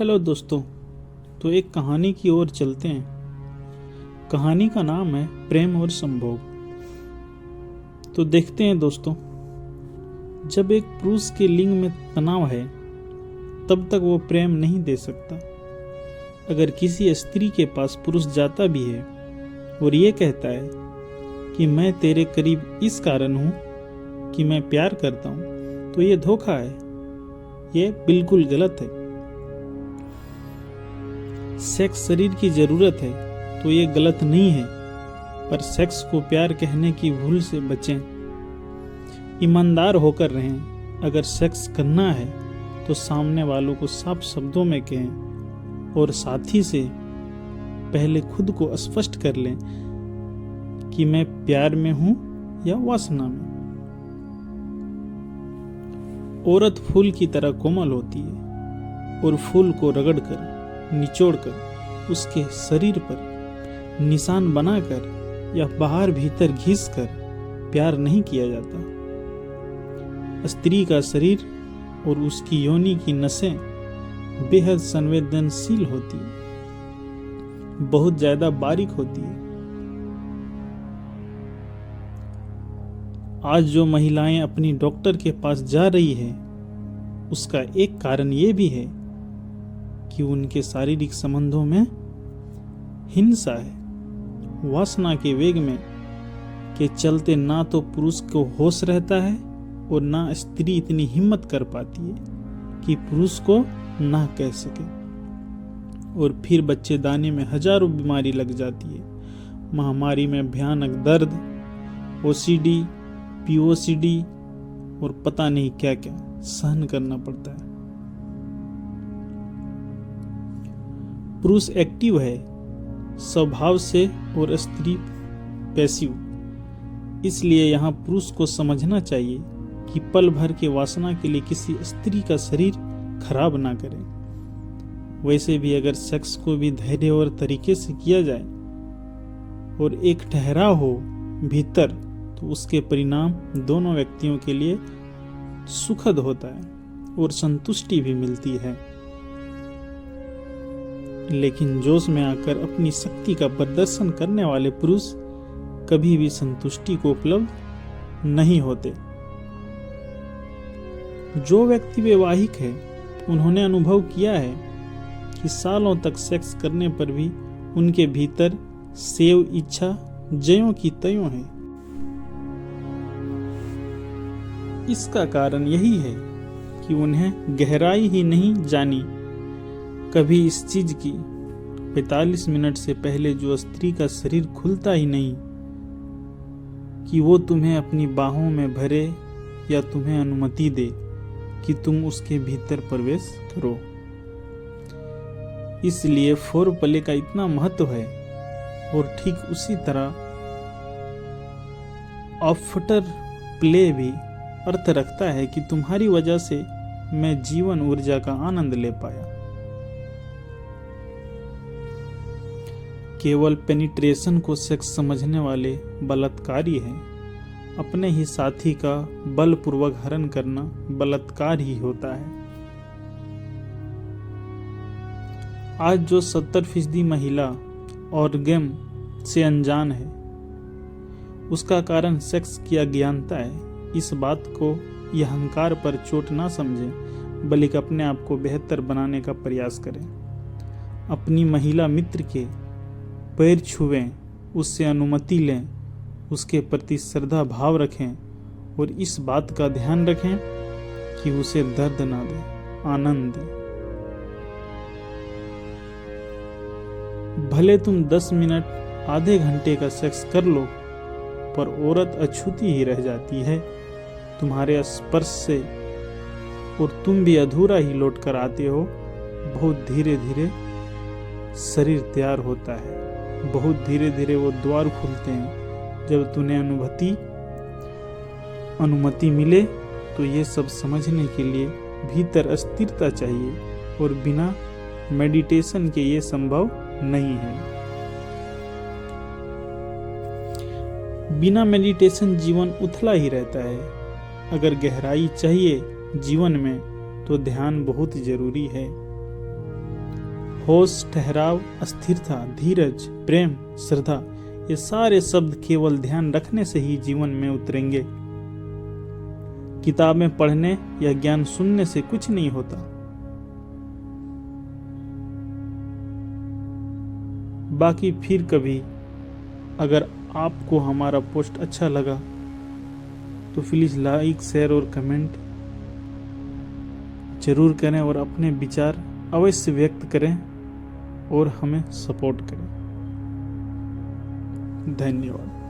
Hello दोस्तों, तो एक कहानी की ओर चलते हैं। कहानी का नाम है प्रेम और संभोग। तो देखते हैं दोस्तों, जब एक पुरुष के लिंग में तनाव है तब तक वो प्रेम नहीं दे सकता। अगर किसी स्त्री के पास पुरुष जाता भी है और ये कहता है कि मैं तेरे करीब इस कारण हूँ कि मैं प्यार करता हूँ, तो ये धोखा है। ये बिल्कुल गलत है। सेक्स शरीर की जरूरत है तो ये गलत नहीं है, पर सेक्स को प्यार कहने की भूल से बचें। ईमानदार होकर रहें। अगर सेक्स करना है तो सामने वालों को साफ शब्दों में कहें और साथी से पहले खुद को स्पष्ट कर लें कि मैं प्यार में हूं या वासना में। औरत फूल की तरह कोमल होती है और फूल को रगड़कर, निचोड़कर, उसके शरीर पर निशान बनाकर या बाहर भीतर घिसकर प्यार नहीं किया जाता। स्त्री का शरीर और उसकी योनि की नसें बेहद संवेदनशील होती है, बहुत ज्यादा बारीक होती है। आज जो महिलाएं अपनी डॉक्टर के पास जा रही है, उसका एक कारण ये भी है कि उनके शारीरिक संबंधों में हिंसा है। वासना के वेग में के चलते ना तो पुरुष को होश रहता है और ना स्त्री इतनी हिम्मत कर पाती है कि पुरुष को ना कह सके, और फिर बच्चेदानी में हजारों बीमारी लग जाती है। महामारी में भयानक दर्द, ओसीडी, पीओसीडी और पता नहीं क्या क्या सहन करना पड़ता है। पुरुष एक्टिव है स्वभाव से और स्त्री पैसिव। इसलिए यहाँ पुरुष को समझना चाहिए कि पल भर के वासना के लिए किसी स्त्री का शरीर खराब ना करे। वैसे भी अगर सेक्स को भी धैर्य और तरीके से किया जाए और एक ठहराव हो भीतर, तो उसके परिणाम दोनों व्यक्तियों के लिए सुखद होता है और संतुष्टि भी मिलती है। लेकिन जोश में आकर अपनी शक्ति का प्रदर्शन करने वाले पुरुष कभी भी संतुष्टि को उपलब्ध नहीं होते। जो व्यक्ति वैवाहिक है, उन्होंने अनुभव किया है कि सालों तक सेक्स करने पर भी उनके भीतर सेव इच्छा ज्यों की त्यों है। इसका कारण यही है कि उन्हें गहराई ही नहीं जानी कभी इस चीज की। 45 मिनट से पहले जो स्त्री का शरीर खुलता ही नहीं कि वो तुम्हें अपनी बाहों में भरे या तुम्हें अनुमति दे कि तुम उसके भीतर प्रवेश करो। इसलिए फोरप्ले का इतना महत्व है। और ठीक उसी तरह आफ्टर प्ले भी अर्थ रखता है कि तुम्हारी वजह से मैं जीवन ऊर्जा का आनंद ले पाया। केवल पेनिट्रेशन को सेक्स समझने वाले बलात्कारी हैं। अपने ही साथी का बलपूर्वक हरण करना बलात्कार ही होता है। आज जो 70% महिला ऑर्गेज्म से अनजान है, उसका कारण सेक्स की अज्ञानता है। इस बात को यह अहंकार पर चोट ना समझें, बल्कि अपने आप को बेहतर बनाने का प्रयास करें। अपनी महिला मित्र के पैर छुएं, उससे अनुमति लें, उसके प्रति श्रद्धा भाव रखें और इस बात का ध्यान रखें कि उसे दर्द ना दे, आनंद दे। भले तुम 10 मिनट आधे घंटे का सेक्स कर लो, पर औरत अछूती ही रह जाती है तुम्हारे स्पर्श से, और तुम भी अधूरा ही लौट कर आते हो। बहुत धीरे धीरे शरीर तैयार होता है, बहुत धीरे धीरे वो द्वार खुलते हैं। जब तुम्हें अनुमति मिले तो ये सब समझने के लिए भीतर स्थिरता चाहिए, और बिना मेडिटेशन के ये संभव नहीं है। बिना मेडिटेशन जीवन उथला ही रहता है। अगर गहराई चाहिए जीवन में तो ध्यान बहुत जरूरी है। होश, ठहराव, अस्थिरता, धीरज, प्रेम, श्रद्धा, ये सारे शब्द केवल ध्यान रखने से ही जीवन में उतरेंगे। किताबें पढ़ने या ज्ञान सुनने से कुछ नहीं होता। बाकी फिर कभी अगर आपको हमारा पोस्ट अच्छा लगा तो प्लीज लाइक, शेयर और कमेंट जरूर करें और अपने विचार अवश्य व्यक्त करें और हमें सपोर्ट करें। धन्यवाद।